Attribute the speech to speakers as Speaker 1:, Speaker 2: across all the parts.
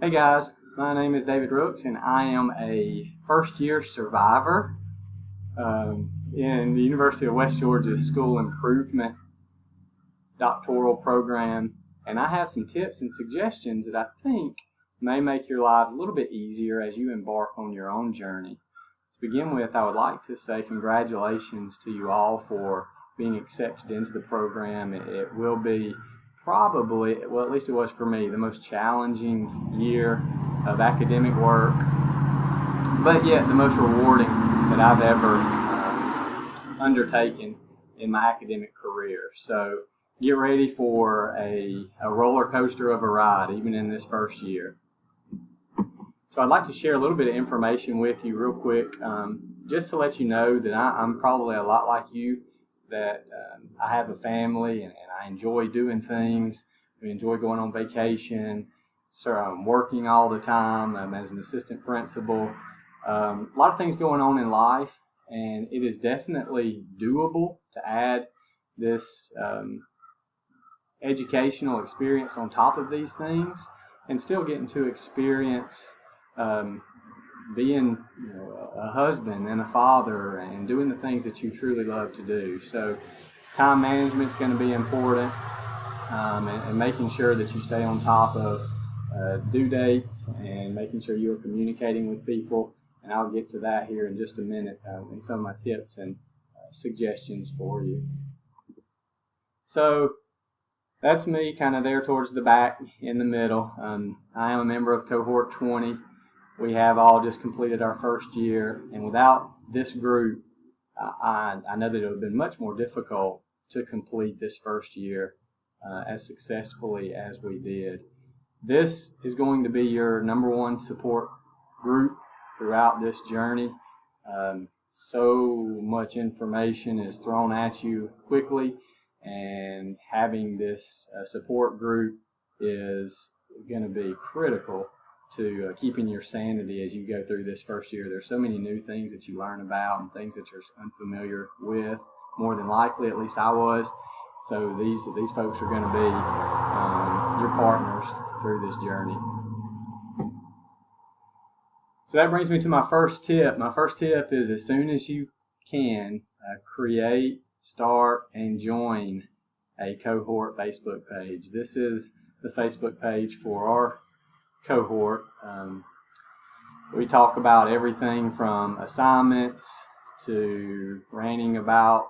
Speaker 1: Hey guys, my name is David Rooks and I am a first year survivor in the University of West Georgia School Improvement doctoral program, and I have some tips and suggestions that I think may make your lives a little bit easier as you embark on your own journey. To begin with, I would like to say congratulations to you all for being accepted into the program. It will be probably, well, at least it was for me, the most challenging year of academic work, but yet the most rewarding that I've ever undertaken in my academic career. So get ready for a roller coaster of a ride, even in this first year. So I'd like to share a little bit of information with you real quick, just to let you know that I'm probably a lot like you, that I have a family and I enjoy doing things. We enjoy going on vacation. So I'm working all the time as an assistant principal. A lot of things going on in life, and it is definitely doable to add this educational experience on top of these things and still getting to experience being a husband and a father and doing the things that you truly love to do. So time management is going to be important, and making sure that you stay on top of due dates and making sure you're communicating with people. And I'll get to that here in just a minute in some of my tips and suggestions for you. So that's me kind of there towards the back in the middle. I am a member of cohort 20. We have all just completed our first year, and without this group, I know that it would have been much more difficult to complete this first year as successfully as we did. This is going to be your number one support group throughout this journey. So much information is thrown at you quickly, and having this support group is going to be critical to keeping your sanity as you go through this first year. There's so many new things that you learn about and things that you're unfamiliar with, more than likely, at least I was. So these folks are going to be your partners through this journey. So that brings me to my first tip. My first tip is, as soon as you can, create, start, and join a cohort Facebook page. This is the Facebook page for our cohort. We talk about everything from assignments to ranting about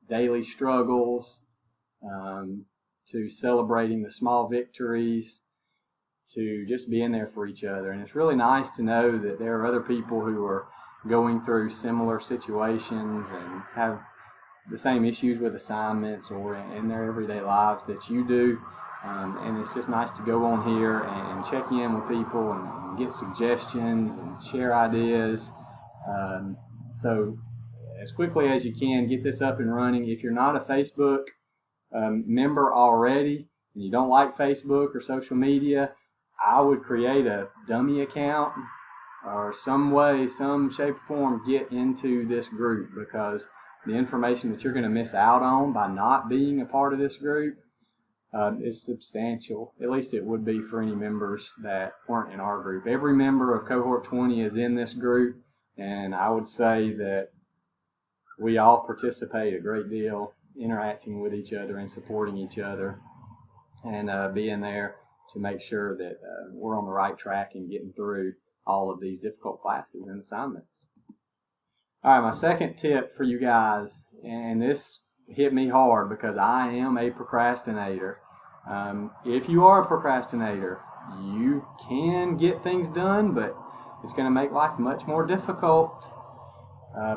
Speaker 1: daily struggles, to celebrating the small victories, to just being there for each other. And it's really nice to know that there are other people who are going through similar situations and have the same issues with assignments or in their everyday lives that you do. And it's just nice to go on here and check in with people and get suggestions and share ideas. So as quickly as you can, get this up and running. If you're not a Facebook member already and you don't like Facebook or social media, I would create a dummy account or some way, some shape or form, get into this group, because the information that you're going to miss out on by not being a part of this group is substantial. At least it would be for any members that weren't in our group. Every member of cohort 20 is in this group, and I would say that we all participate a great deal, interacting with each other and supporting each other, and being there to make sure that we're on the right track and getting through all of these difficult classes and assignments. All right, my second tip for you guys, and this hit me hard because I am a procrastinator. If you are a procrastinator, you can get things done, but it's going to make life much more difficult.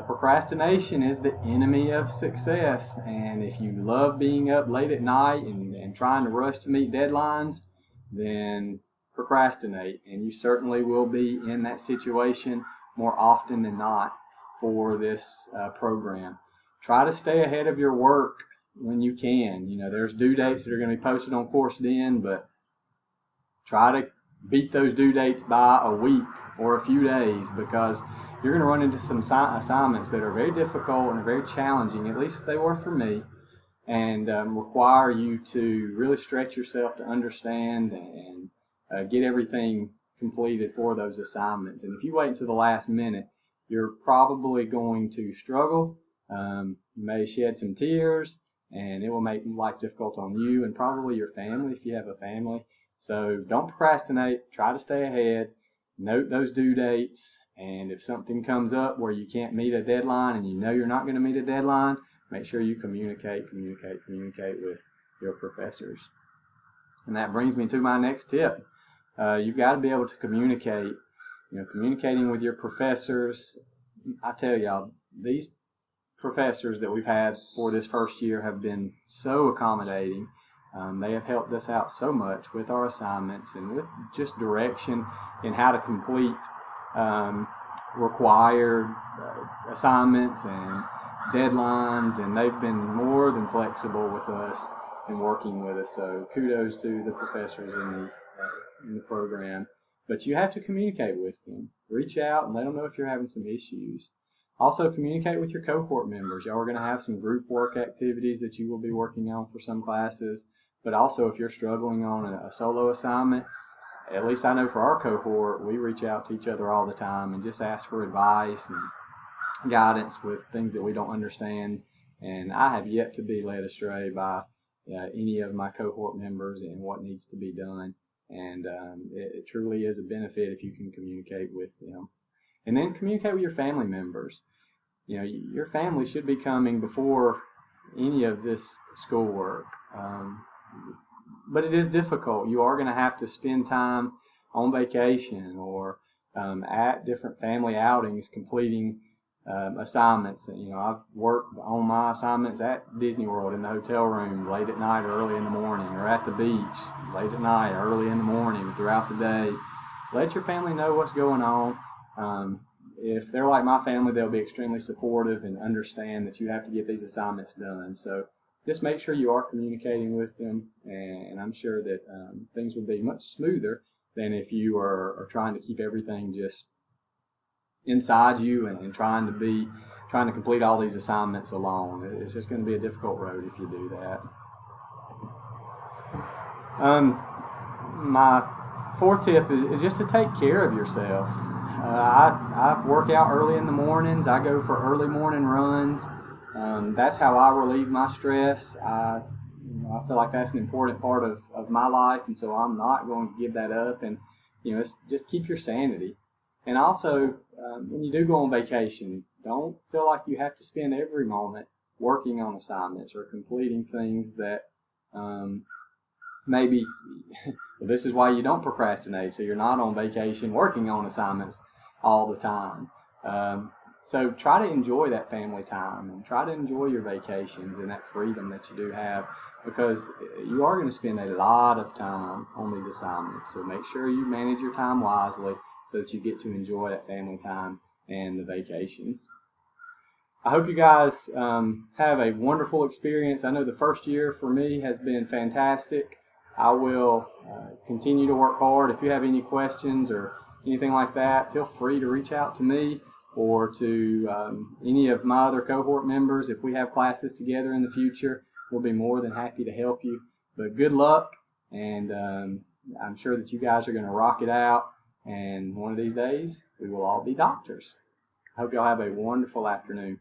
Speaker 1: Procrastination is the enemy of success, and if you love being up late at night and trying to rush to meet deadlines, then procrastinate, and you certainly will be in that situation more often than not for this program. Try to stay ahead of your work when you can. There's due dates that are going to be posted on CourseDen, but try to beat those due dates by a week or a few days, because you're going to run into some assignments that are very difficult and very challenging, at least they were for me, and require you to really stretch yourself to understand and get everything completed for those assignments. And if you wait until the last minute, you're probably going to struggle. You may shed some tears, and it will make life difficult on you and probably your family if you have a family. So don't procrastinate. Try to stay ahead. Note those due dates. And if something comes up where you can't meet a deadline and you know you're not going to meet a deadline, make sure you communicate with your professors. And that brings me to my next tip. You've got to be able to communicate. Communicating with your professors. I tell y'all, these professors that we've had for this first year have been so accommodating. They have helped us out so much with our assignments and with just direction in how to complete required assignments and deadlines, and they've been more than flexible with us and working with us. So kudos to the professors in the program. But you have to communicate with them. Reach out and let them know if you're having some issues. Also, communicate with your cohort members. Y'all are going to have some group work activities that you will be working on for some classes. But also, if you're struggling on a solo assignment, at least I know for our cohort, we reach out to each other all the time and just ask for advice and guidance with things that we don't understand. And I have yet to be led astray by any of my cohort members and what needs to be done. And it truly is a benefit if you can communicate with them. And then communicate with your family members. Your family should be coming before any of this schoolwork. But it is difficult. You are going to have to spend time on vacation or at different family outings completing assignments. I've worked on my assignments at Disney World in the hotel room late at night or early in the morning, or at the beach late at night, early in the morning, throughout the day. Let your family know what's going on. If they're like my family, they'll be extremely supportive and understand that you have to get these assignments done. So just make sure you are communicating with them, and I'm sure that things will be much smoother than if you are trying to keep everything just inside you and trying to complete all these assignments alone. It's just going to be a difficult road if you do that. My fourth tip is just to take care of yourself. I work out early in the mornings. I go for early morning runs. That's how I relieve my stress. I feel like that's an important part of my life, and so I'm not going to give that up. And it's just keep your sanity. And also, when you do go on vacation, don't feel like you have to spend every moment working on assignments or completing things that maybe well, this is why you don't procrastinate, so you're not on vacation working on assignments all the time. So try to enjoy that family time and try to enjoy your vacations and that freedom that you do have, because you are going to spend a lot of time on these assignments. So make sure you manage your time wisely so that you get to enjoy that family time and the vacations. I hope you guys have a wonderful experience. I know the first year for me has been fantastic. I will continue to work hard. If you have any questions or anything like that, feel free to reach out to me or to any of my other cohort members. If we have classes together in the future, we'll be more than happy to help you. But good luck, and I'm sure that you guys are going to rock it out, and one of these days we will all be doctors. I hope y'all have a wonderful afternoon.